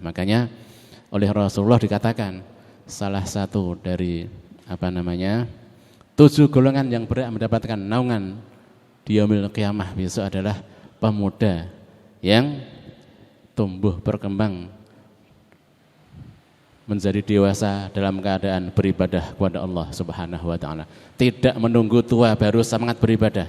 Makanya oleh Rasulullah dikatakan salah satu dari 7 golongan yang berhak mendapatkan naungan di yaumil qiyamah besok adalah pemuda yang tumbuh berkembang menjadi dewasa dalam keadaan beribadah kepada Allah Subhanahu wa taala. Tidak menunggu tua baru semangat beribadah.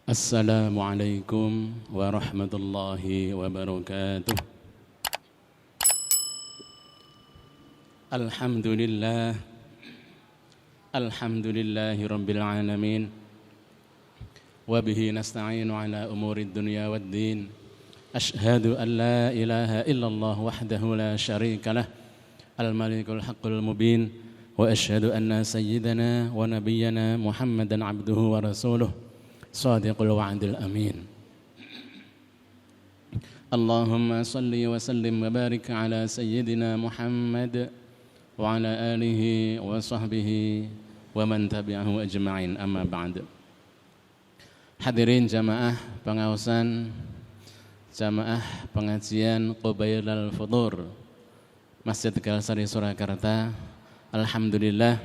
Assalamualaikum warahmatullahi wabarakatuh. Alhamdulillahi rabbil alamin. Wa bihi nasta'inu ala umurid dunya waddin. Ashhadu an la ilaha illallah wahdahu la syarika lah. Al-malikul haqqul mubin. Wa ashhadu anna sayyidana wa nabiyyana Muhammadan abduhu wa rasuluh. Sadiqul wa'dil amin. Allahumma salli wa sallim wa barik ala sayyidina Muhammad wa ala alihi wa sahbihi wa man tabi'ahu ajma'in, amma ba'd. Hadirin jamaah pengawasan jamaah pengajian Qubailal Futur Masjid Tegalsari Surakarta. Alhamdulillah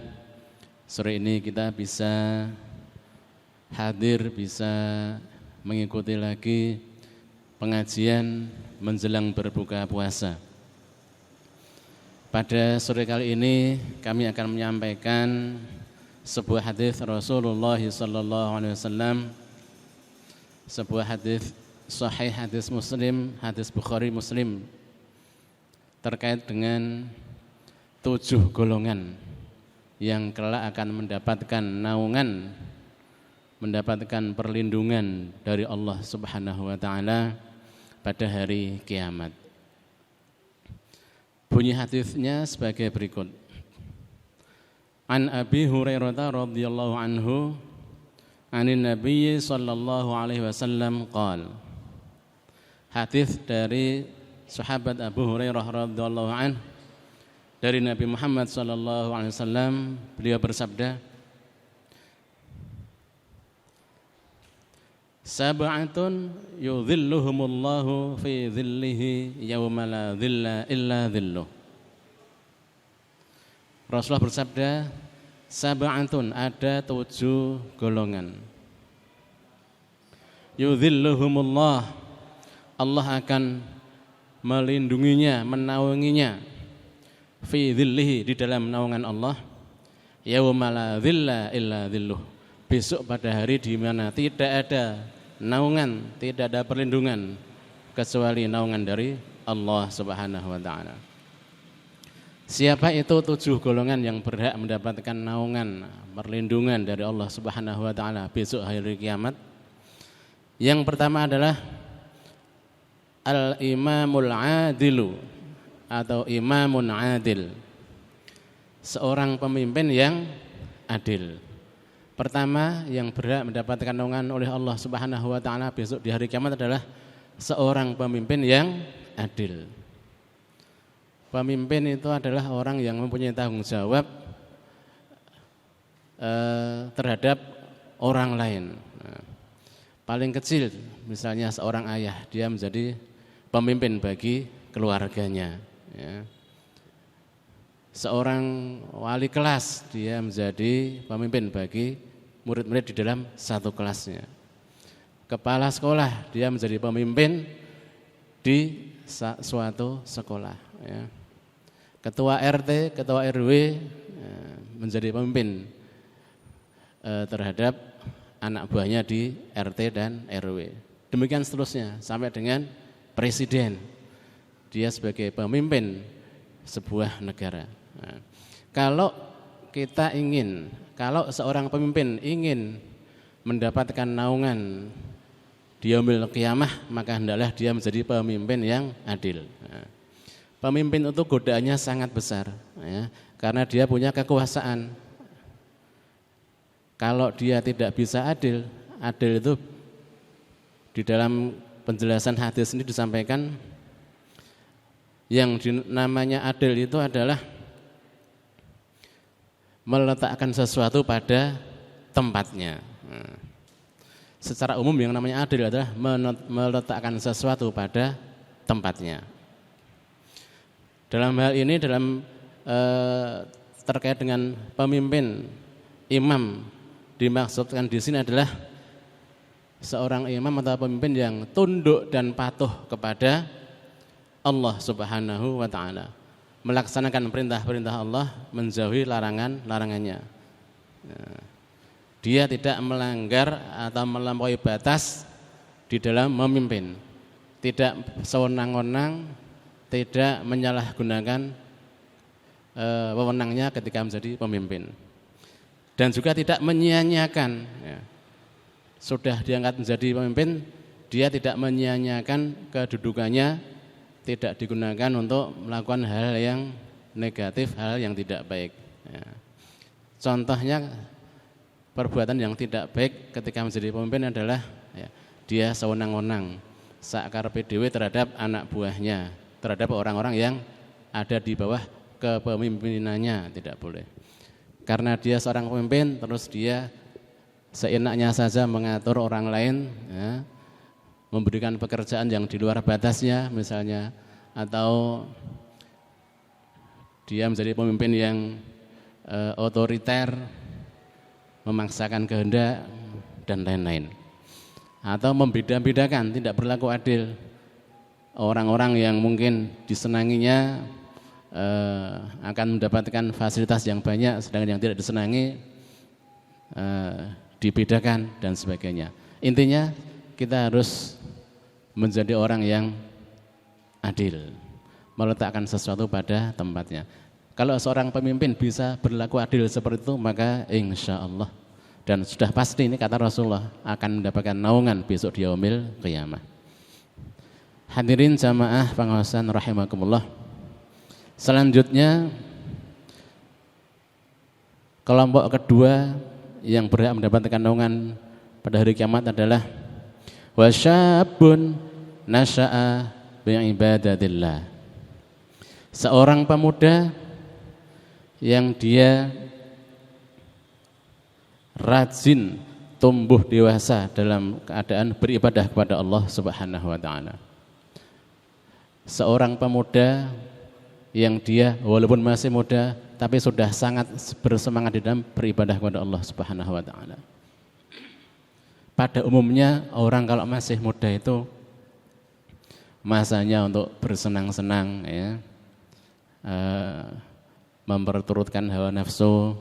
sore ini kita bisa hadir, bisa mengikuti lagi pengajian menjelang berbuka puasa. Pada sore kali ini kami akan menyampaikan sebuah hadis Rasulullah sallallahu alaihi wasallam, sebuah hadis sahih, hadis Muslim, hadis Bukhari Muslim terkait dengan 7 golongan yang kelak akan mendapatkan naungan, mendapatkan perlindungan dari Allah Subhanahu wa taala pada hari kiamat. Bunyi hadisnya sebagai berikut. An Abi Hurairah radhiyallahu anhu, anin Nabi sallallahu alaihi wasallam qala. Hadis dari sahabat Abu Hurairah radhiyallahu anhu dari Nabi Muhammad sallallahu alaihi wasallam, beliau bersabda, Sab'atun yudhilluhumullahu fi dhillihi yawma la dhilla illa dhilluh. Rasulullah bersabda, sab'atun, ada 7 golongan. Yudhilluhumullah, Allah akan melindunginya, menaunginya, fi dhillihi, di dalam naungan Allah, yawma la dhilla illa dhilluh, besok pada hari di mana tidak ada naungan, tidak ada perlindungan kecuali naungan dari Allah Subhanahu wa taala. Siapa itu 7 golongan yang berhak mendapatkan naungan, perlindungan dari Allah Subhanahu wa taala besok hari kiamat? Yang pertama adalah al-imamul adilu atau imamun adil, seorang pemimpin yang adil. Pertama yang berhak mendapatkan naungan oleh Allah Subhanahu wa taala besok di hari kiamat adalah seorang pemimpin yang adil. Pemimpin itu adalah orang yang mempunyai tanggung jawab terhadap orang lain. Paling kecil misalnya seorang ayah, dia menjadi pemimpin bagi keluarganya, ya. Seorang wali kelas, dia menjadi pemimpin bagi murid-murid di dalam satu kelasnya. Kepala sekolah, dia menjadi pemimpin di suatu sekolah, ya. Ketua RT, ketua RW, ya, menjadi pemimpin terhadap anak buahnya di RT dan RW. Demikian seterusnya sampai dengan presiden, dia sebagai pemimpin sebuah negara. Nah, kalau seorang pemimpin ingin mendapatkan naungan di yaumil qiyamah, maka hendaklah dia menjadi pemimpin yang adil. Nah, pemimpin itu godaannya sangat besar, ya, karena dia punya kekuasaan. Kalau dia tidak bisa adil itu di dalam penjelasan hadis ini disampaikan, Yang namanya adil itu adalah meletakkan sesuatu pada tempatnya. Secara umum yang namanya adil adalah meletakkan sesuatu pada tempatnya. Dalam hal ini terkait dengan pemimpin, imam, dimaksudkan di sini adalah seorang imam atau pemimpin yang tunduk dan patuh kepada Allah Subhanahu wa ta'ala, melaksanakan perintah-perintah Allah, menjauhi larangan-larangannya. Dia tidak melanggar atau melampaui batas di dalam memimpin, tidak sewenang-wenang, tidak menyalahgunakan wewenangnya ketika menjadi pemimpin, dan juga tidak menyia-nyiakan. Sudah diangkat menjadi pemimpin, dia tidak menyia-nyiakan kedudukannya, tidak digunakan untuk melakukan hal yang negatif, hal yang tidak baik. Contohnya perbuatan yang tidak baik ketika menjadi pemimpin adalah dia sewenang-wenang, sakarepe dhewe terhadap anak buahnya, terhadap orang-orang yang ada di bawah kepemimpinannya, tidak boleh. Karena dia seorang pemimpin, terus dia seenaknya saja mengatur orang lain, memberikan pekerjaan yang di luar batasnya misalnya, atau dia menjadi pemimpin yang otoriter, memaksakan kehendak dan lain-lain, atau membeda-bedakan, tidak berlaku adil. Orang-orang yang mungkin disenanginya akan mendapatkan fasilitas yang banyak, sedangkan yang tidak disenangi dibedakan dan sebagainya. Intinya kita harus menjadi orang yang adil, meletakkan sesuatu pada tempatnya. Kalau seorang pemimpin bisa berlaku adil seperti itu, maka insya Allah, dan sudah pasti ini kata Rasulullah, akan mendapatkan naungan besok di yaumil qiyamah. Hadirin jamaah pengawasan rahimakumullah. Selanjutnya, kelompok kedua yang berhak mendapatkan naungan pada hari kiamat adalah wasyabun nasya'a bi'ibadatillah. Seorang pemuda yang dia rajin tumbuh dewasa dalam keadaan beribadah kepada Allah Subhanahu wa ta'ala. Seorang pemuda yang dia walaupun masih muda tapi sudah sangat bersemangat di dalam beribadah kepada Allah Subhanahu wa ta'ala. Pada umumnya orang kalau masih muda itu masanya untuk bersenang-senang, memperturutkan hawa nafsu,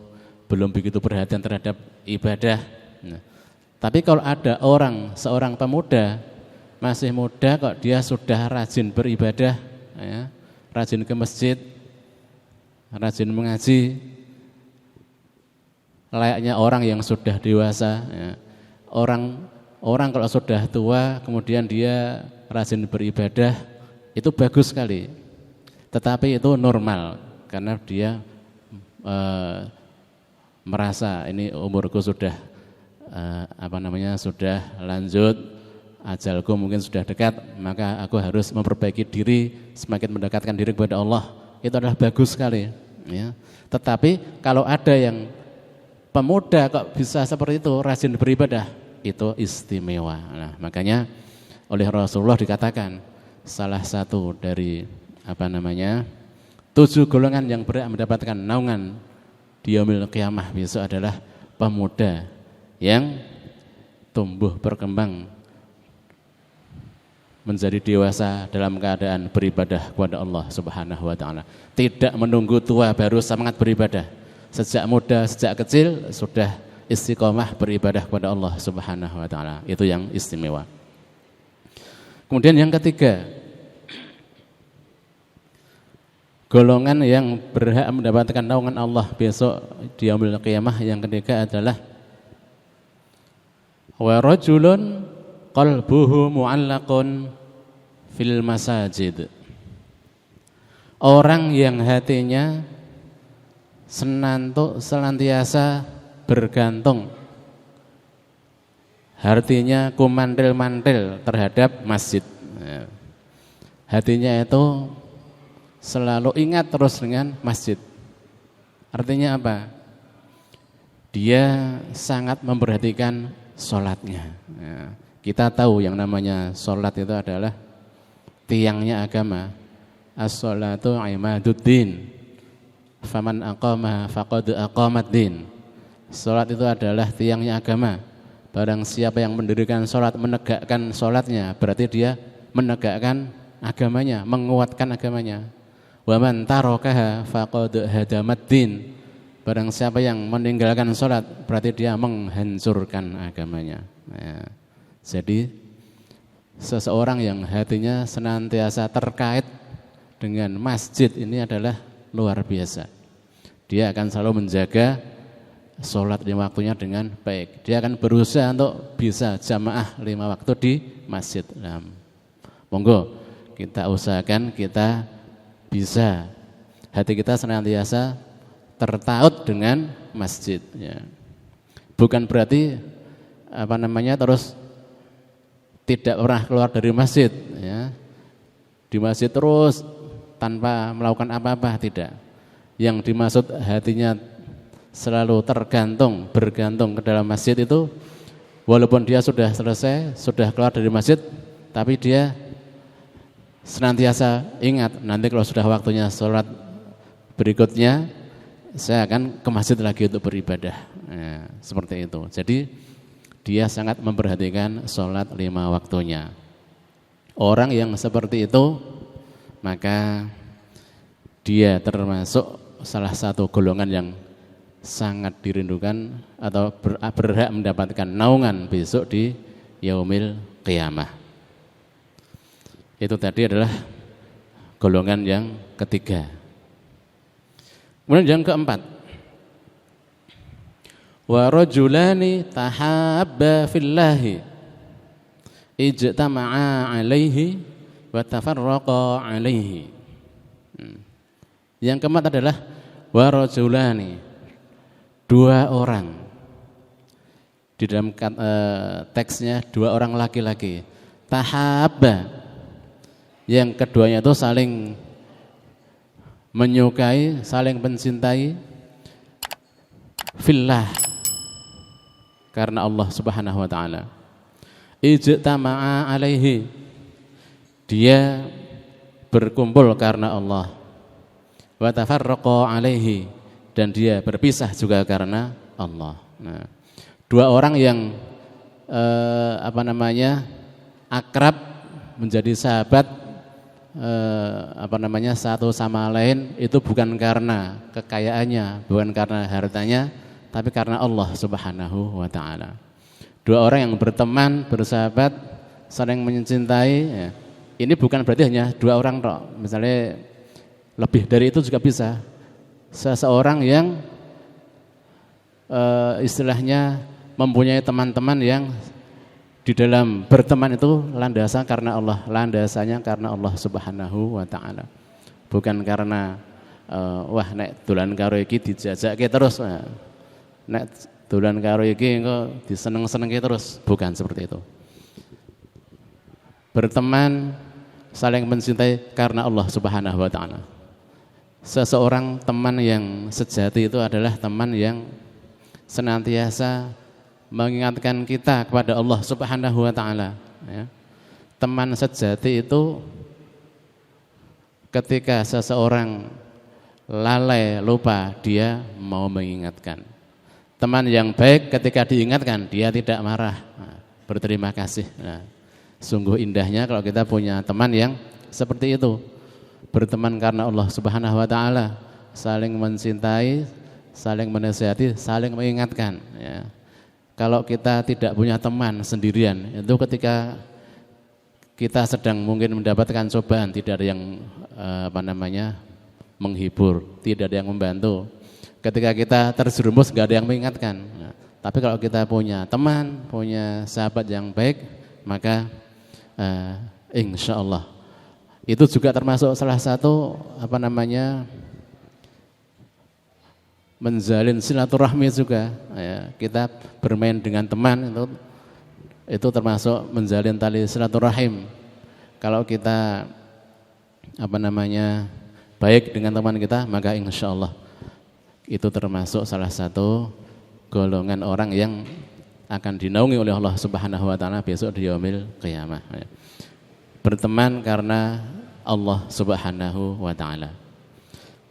belum begitu perhatian terhadap ibadah. Tapi kalau ada seorang pemuda masih muda kok dia sudah rajin beribadah, rajin ke masjid, rajin mengaji, layaknya orang yang sudah dewasa. Orang kalau sudah tua kemudian dia rajin beribadah, itu bagus sekali. Tetapi itu normal karena dia merasa ini umurku sudah sudah lanjut, ajalku mungkin sudah dekat, maka aku harus memperbaiki diri, semakin mendekatkan diri kepada Allah. Itu adalah bagus sekali, Tetapi kalau ada yang pemuda kok bisa seperti itu, rajin beribadah, itu istimewa. Nah, makanya oleh Rasulullah dikatakan salah satu dari 7 golongan yang berhak mendapatkan naungan di yaumil qiyamah besok adalah pemuda yang tumbuh berkembang menjadi dewasa dalam keadaan beribadah kepada Allah Subhanahu wa ta'ala. Tidak menunggu tua baru semangat beribadah. Sejak muda, sejak kecil sudah istiqomah beribadah kepada Allah Subhanahu wa ta'ala. Itu yang istimewa. Kemudian yang ketiga, golongan yang berhak mendapatkan naungan Allah besok di yaumil qiyamah yang ketiga adalah wa rajulun qalbuhu mu'allaqun fil masajid. Orang yang hatinya senantiasa bergantung, hatinya kumantil-mantil terhadap masjid. Hatinya itu selalu ingat terus dengan masjid. Artinya apa? Dia sangat memperhatikan sholatnya. Ya, kita tahu yang namanya sholat itu adalah tiangnya agama. As-sholatu imaduddin. Faman aqama faqad aqamaddin. Sholat itu adalah tiangnya agama. Barang siapa yang mendirikan sholat, menegakkan sholatnya, berarti dia menegakkan agamanya, menguatkan agamanya. Wa man tarakaha faqad hadamaddin. Barang siapa yang meninggalkan sholat, berarti dia menghancurkan agamanya. Ya. Jadi seseorang yang hatinya senantiasa terkait dengan masjid ini adalah luar biasa. Dia akan selalu menjaga sholat 5 waktunya dengan baik. Dia akan berusaha untuk bisa jamaah 5 waktu di masjid. Nah, monggo kita usahakan kita bisa hati kita senantiasa tertaut dengan masjid. Ya. Bukan berarti terus tidak pernah keluar dari masjid. Ya. Di masjid terus tanpa melakukan apa-apa, tidak. Yang dimaksud hatinya selalu bergantung ke dalam masjid itu, walaupun dia sudah selesai, sudah keluar dari masjid, tapi dia senantiasa ingat, nanti kalau sudah waktunya sholat berikutnya, saya akan ke masjid lagi untuk beribadah. Nah, seperti itu. Jadi dia sangat memperhatikan sholat 5 waktunya. Orang yang seperti itu, maka dia termasuk salah satu golongan yang sangat dirindukan atau berhak mendapatkan naungan besok di yaumil qiyamah. Itu tadi adalah golongan yang ketiga. Kemudian yang keempat, wa rajulani tahabba fillahi ijtama'a alaihi wa tafarraqa alaihi. Yang keempat adalah wa rajulani, 2 orang. Di dalam teksnya 2 orang laki-laki. Tahabba, yang keduanya itu saling menyukai, saling mencintai fillah, karena Allah Subhanahu wa taala. Ijtama'a alaihi, dia berkumpul karena Allah. Wa tafarraqa alaihi, dan dia berpisah juga karena Allah. Nah, 2 orang yang akrab, menjadi sahabat satu sama lain, itu bukan karena kekayaannya, bukan karena hartanya, tapi karena Allah Subhanahu wa taala. 2 orang yang berteman, bersahabat, saling mencintai, ya. Ini bukan berarti hanya 2 orang tok. Misalnya lebih dari itu juga bisa. Seseorang yang istilahnya mempunyai teman-teman yang di dalam berteman itu landasan karena Allah, landasannya karena Allah Subhanahu wa taala. Bukan karena nek dolan karo iki dijajake terus. Nek dolan karo iki engko diseneng-senengke terus, bukan seperti itu. Berteman, saling mencintai karena Allah Subhanahu wa taala. Seseorang teman yang sejati itu adalah teman yang senantiasa mengingatkan kita kepada Allah Subhanahu wa taala, ya. Teman sejati itu ketika seseorang lalai, lupa, dia mau mengingatkan. Teman yang baik ketika diingatkan, dia tidak marah, berterima kasih. Nah, sungguh indahnya kalau kita punya teman yang seperti itu. Berteman karena Allah Subhanahu wa taala, saling mencintai, saling menasihati, saling mengingatkan, ya. Kalau kita tidak punya teman, sendirian, itu ketika kita sedang mungkin mendapatkan cobaan, tidak ada yang menghibur, tidak ada yang membantu. Ketika kita terjerumus, nggak ada yang mengingatkan. Nah, tapi kalau kita punya teman, punya sahabat yang baik, maka insya Allah itu juga termasuk salah satu menjalin silaturahmi juga, ya. Kita bermain dengan teman itu termasuk menjalin tali silaturahim. Kalau kita baik dengan teman kita, maka insya Allah itu termasuk salah satu golongan orang yang akan dinaungi oleh Allah Subhanahu wa taala besok di yaumil qiyamah. Berteman karena Allah Subhanahu wa taala.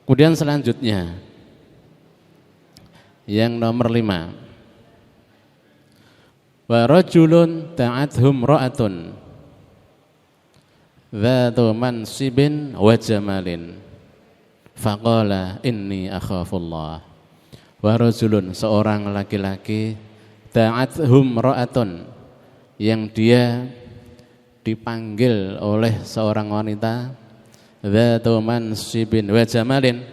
Kemudian selanjutnya yang nomor 5. Wa rajulun ta'athum ra'atun dzatu mansibin wa jamalin faqala inni akhafullah. Wa rajulun, seorang laki-laki, ta'athum ra'atun, yang dia dipanggil oleh seorang wanita, dzatu mansibin wa jamalin,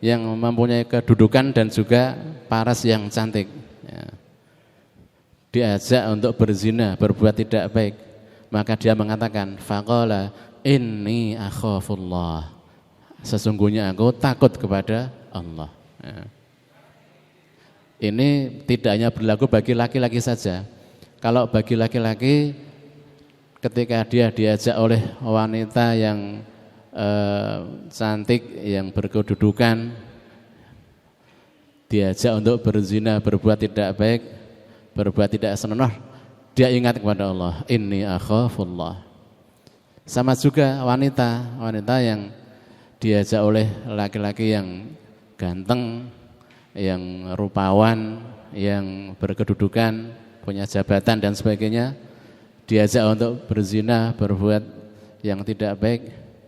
yang mempunyai kedudukan dan juga paras yang cantik, ya. Diajak untuk berzina, berbuat tidak baik, maka dia mengatakan faqala inni akhafullah, sesungguhnya aku takut kepada Allah, ya. Ini tidak hanya berlaku bagi laki-laki saja. Kalau bagi laki-laki, ketika dia diajak oleh wanita yang cantik, yang berkedudukan, diajak untuk berzina, berbuat tidak baik, berbuat tidak senonoh, dia ingat kepada Allah, inni akhafullah. Sama juga wanita yang diajak oleh laki-laki yang ganteng, yang rupawan, yang berkedudukan, punya jabatan dan sebagainya, diajak untuk berzina, berbuat yang tidak baik,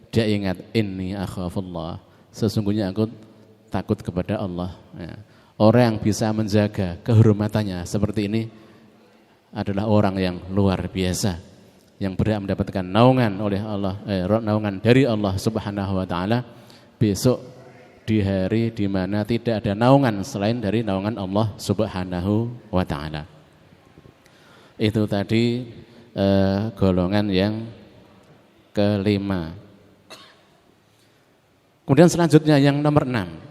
dia ingat inni akhafullah, sesungguhnya aku takut kepada Allah, ya. Orang yang bisa menjaga kehormatannya seperti ini adalah orang yang luar biasa, yang berhak mendapatkan naungan oleh Allah, naungan dari Allah Subhanahu wa taala besok di hari di mana tidak ada naungan selain dari naungan Allah Subhanahu wa taala. Itu tadi golongan yang kelima. Kemudian selanjutnya yang nomor 6.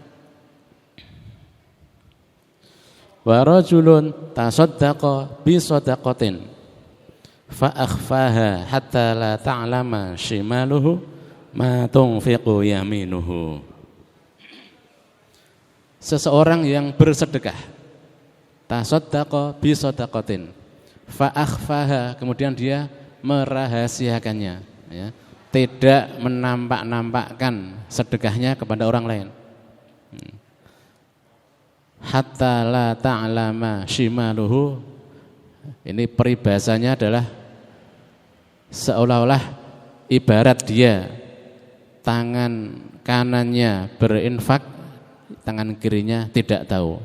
Wa rajulun tasaddaqa bi shadaqatin fa akhfaha hatta la ta'lama shimaluhu ma tunfiqu yaminuhu. Seseorang yang bersedekah, tasaddaqa bi shadaqatin fa akhfaha, kemudian dia merahasiakannya, ya, tidak menampak-nampakkan sedekahnya kepada orang lain. Hatta la ta'lama shimaluhu, ini peribahasanya adalah seolah-olah ibarat dia tangan kanannya berinfak, tangan kirinya tidak tahu.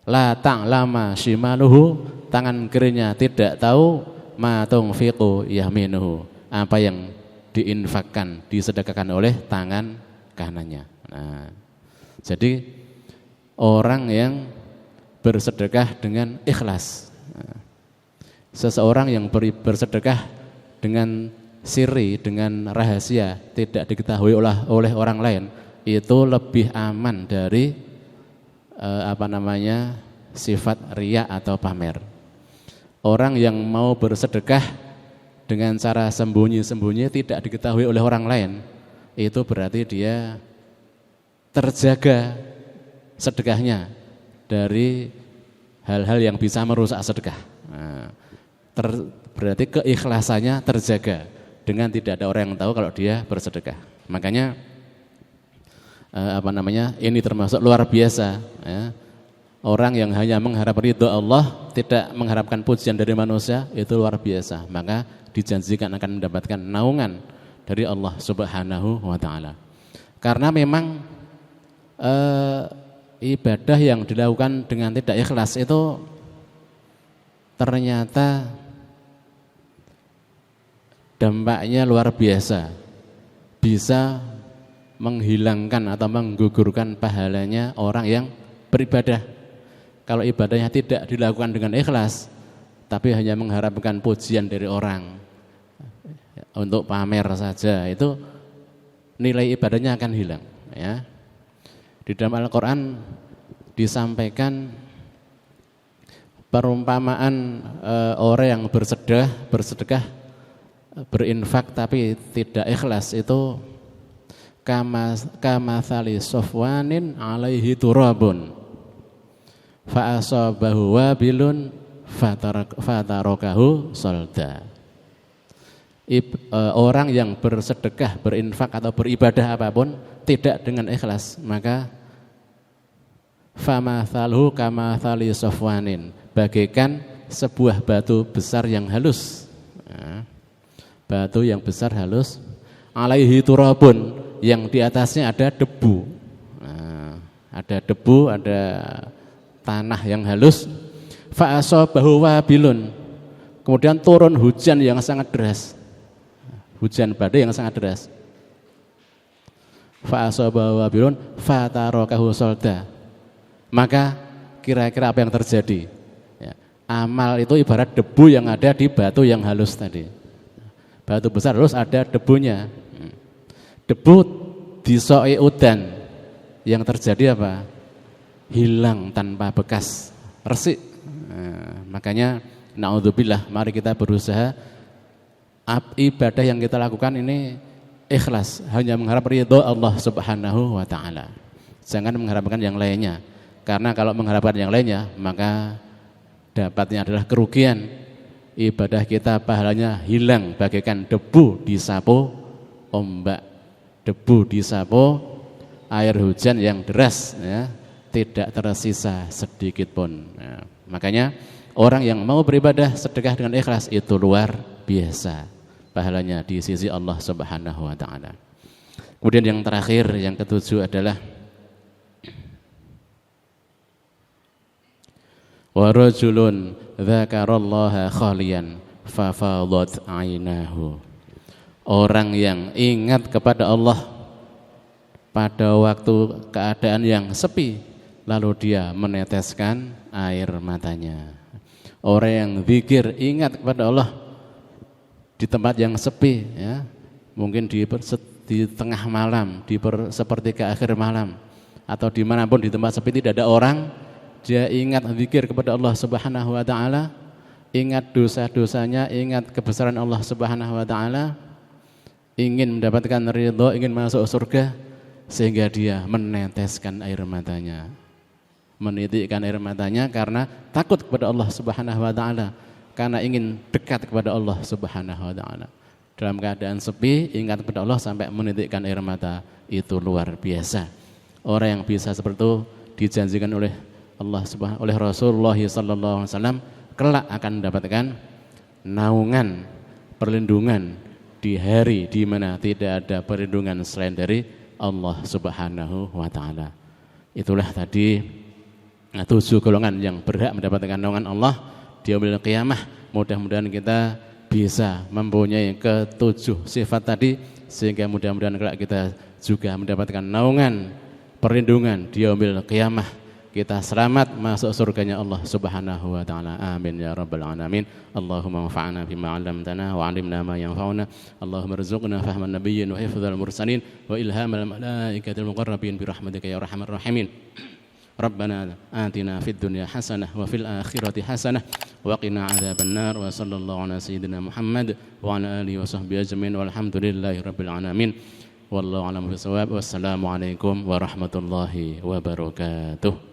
La ta'lama shimaluhu, tangan kirinya tidak tahu ma tunfiqu yaminuhu, apa yang diinfakkan, disedekahkan oleh tangan kanannya. Nah, jadi orang yang bersedekah dengan ikhlas, seseorang yang bersedekah dengan siri, dengan rahasia, tidak diketahui oleh orang lain, itu lebih aman dari sifat riya atau pamer. Orang yang mau bersedekah dengan cara sembunyi-sembunyi, tidak diketahui oleh orang lain, itu berarti dia terjaga sedekahnya dari hal-hal yang bisa merusak sedekah. Nah, berarti keikhlasannya terjaga dengan tidak ada orang yang tahu kalau dia bersedekah. Makanya ini termasuk luar biasa, ya. Orang yang hanya mengharap ridho Allah, tidak mengharapkan pujian dari manusia, itu luar biasa. Maka dijanjikan akan mendapatkan naungan dari Allah Subhanahu wa taala. Karena memang ibadah yang dilakukan dengan tidak ikhlas itu ternyata dampaknya luar biasa, bisa menghilangkan atau menggugurkan pahalanya orang yang beribadah. Kalau ibadahnya tidak dilakukan dengan ikhlas, tapi hanya mengharapkan pujian dari orang untuk pamer saja, itu nilai ibadahnya akan hilang, ya. Di dalam Al-Quran disampaikan perumpamaan orang yang bersedekah, berinfak tapi tidak ikhlas, itu kamathali sofwanin alaihi turabun fa asabahu wabilun fatarakahu solda. Orang yang bersedekah, berinfak atau beribadah apapun tidak dengan ikhlas, maka famathaluhu kamathali sofwanin, bagaikan sebuah batu besar yang halus. Batu yang besar halus, alaihi turabun, yang di atasnya ada debu. Ada debu, ada tanah yang halus. Fa asabahu wabilun, kemudian turun hujan yang sangat deras. Hujan badai yang sangat deras. Fa asabahu wabilun fatarakahu solda. Maka kira-kira apa yang terjadi? Ya, amal itu ibarat debu yang ada di batu yang halus tadi. Batu besar halus ada debunya. Debu disoi udan, yang terjadi apa? Hilang tanpa bekas, resik. Makanya naudzubillah, mari kita berusaha ibadah yang kita lakukan ini ikhlas, hanya mengharap ridho Allah Subhanahu wa taala. Jangan mengharapkan yang lainnya. Karena kalau mengharapkan yang lainnya, maka dapatnya adalah kerugian. Ibadah kita pahalanya hilang bagaikan debu disapu ombak, debu disapu air hujan yang deras, ya, tidak tersisa sedikit pun. Ya, makanya orang yang mau beribadah sedekah dengan ikhlas itu luar biasa pahalanya di sisi Allah Subhanahu wa taala. Kemudian yang terakhir, yang ketujuh adalah wa rajulun dzakarallaha khaliyan fafadat ainahu. Orang yang ingat kepada Allah pada waktu keadaan yang sepi, lalu dia meneteskan air matanya. Orang yang zikir, ingat kepada Allah di tempat yang sepi, ya, mungkin di tengah malam, di sepertiga akhir malam, atau dimanapun di tempat sepi tidak ada orang, dia ingat zikir kepada Allah Subhanahu wa taala, ingat dosa-dosanya, ingat kebesaran Allah Subhanahu wa taala, ingin mendapatkan ridho, ingin masuk surga, sehingga dia meneteskan air matanya, menitikkan air matanya karena takut kepada Allah Subhanahu wa taala, karena ingin dekat kepada Allah Subhanahu wa taala. Dalam keadaan sepi, ingat kepada Allah sampai menitikkan air mata, itu luar biasa. Orang yang bisa seperti itu dijanjikan oleh Allah Subhanahu, oleh Rasulullah sallallahu alaihi wasallam, kelak akan mendapatkan naungan, perlindungan di hari di mana tidak ada perlindungan selain dari Allah Subhanahu wa taala. Itulah tadi 7 golongan yang berhak mendapatkan naungan Allah di yaumil qiyamah. Mudah-mudahan kita bisa mempunyai ke-7 sifat tadi, sehingga mudah-mudahan kelak kita juga mendapatkan naungan, perlindungan di yaumil qiyamah. Kita selamat masuk surganya Allah Subhanahu wa taala. Amin ya rabbal alamin. Allahumma anfa'na bima 'allamtana wa 'allimna ma yanfa'una. Allahumma rzuqna fahman nabiyyin wa hifdzal mursalin wa ilhamal malaikatil muqarrabin bi rahmatika ya arhamar rahimin. Rabbana atina fid dunya hasanah wa fil akhirati hasanah wa qina 'adzabannar. Wa sallallahu ala sayyidina Muhammad wa ala alihi wa sahbihi ajmain walhamdulillahi rabbil alamin. Wallahu a'lam bishawab. Wassalamualaikum warahmatullahi wabarakatuh.